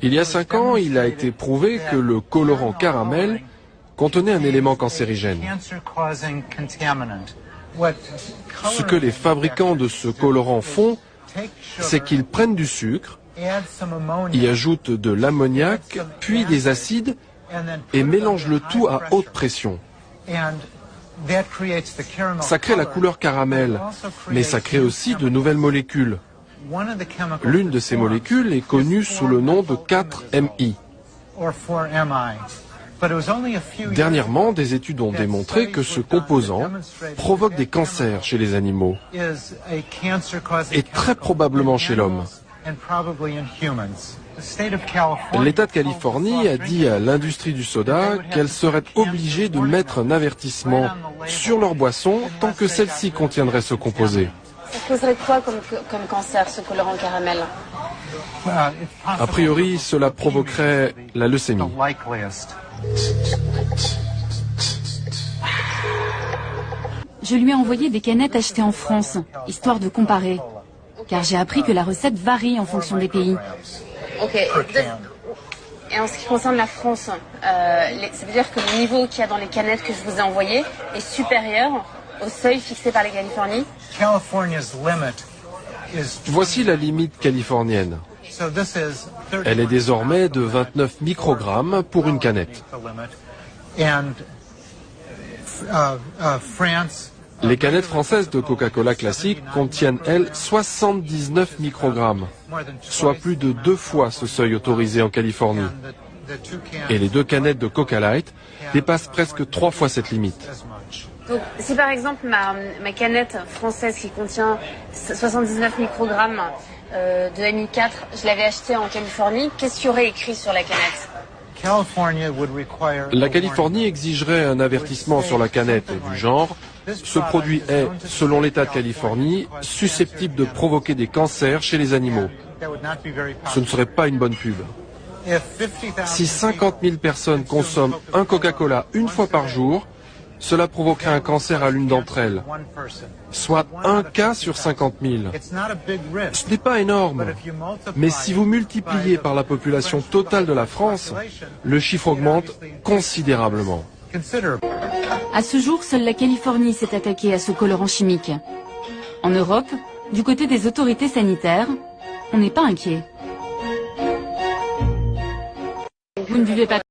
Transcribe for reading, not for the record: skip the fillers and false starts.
Il y a 5 ans, il a été prouvé que le colorant caramel contenait un élément cancérigène. Ce que les fabricants de ce colorant font, c'est qu'ils prennent du sucre, y ajoutent de l'ammoniac, puis des acides, et mélangent le tout à haute pression. Ça crée la couleur caramel, mais ça crée aussi de nouvelles molécules. L'une de ces molécules est connue sous le nom de 4-MI. Dernièrement, des études ont démontré que ce composant provoque des cancers chez les animaux et très probablement chez l'homme. L'État de Californie a dit à l'industrie du soda qu'elle serait obligée de mettre un avertissement sur leur boisson tant que celle-ci contiendrait ce composé. Ça causerait quoi comme cancer, ce colorant caramel? A priori, cela provoquerait la leucémie. Je lui ai envoyé des canettes achetées en France, histoire de comparer. Car j'ai appris que la recette varie en fonction des pays. Ok. Et en ce qui concerne la France, ça veut dire que le niveau qu'il y a dans les canettes que je vous ai envoyées est supérieur au seuil fixé par la Californie? Voici la limite californienne. Elle est désormais de 29 microgrammes pour une canette. Les canettes françaises de Coca-Cola classique contiennent, elles, 79 microgrammes, soit plus de 2 fois ce seuil autorisé en Californie. Et les 2 canettes de Coca Light dépassent presque 3 fois cette limite. Donc, si par exemple ma canette française qui contient 79 microgrammes de MI4, je l'avais achetée en Californie, qu'est-ce qu'il y aurait écrit sur la canette? La Californie exigerait un avertissement sur la canette du genre « Ce produit est, selon l'État de Californie, susceptible de provoquer des cancers chez les animaux ». Ce ne serait pas une bonne pub. Si 50 000 personnes consomment un Coca-Cola une fois par jour, cela provoquerait un cancer à l'une d'entre elles, soit 1 cas sur 50 000. Ce n'est pas énorme, mais si vous multipliez par la population totale de la France, le chiffre augmente considérablement. À ce jour, seule la Californie s'est attaquée à ce colorant chimique. En Europe, du côté des autorités sanitaires, on n'est pas inquiet. Vous ne buvez pas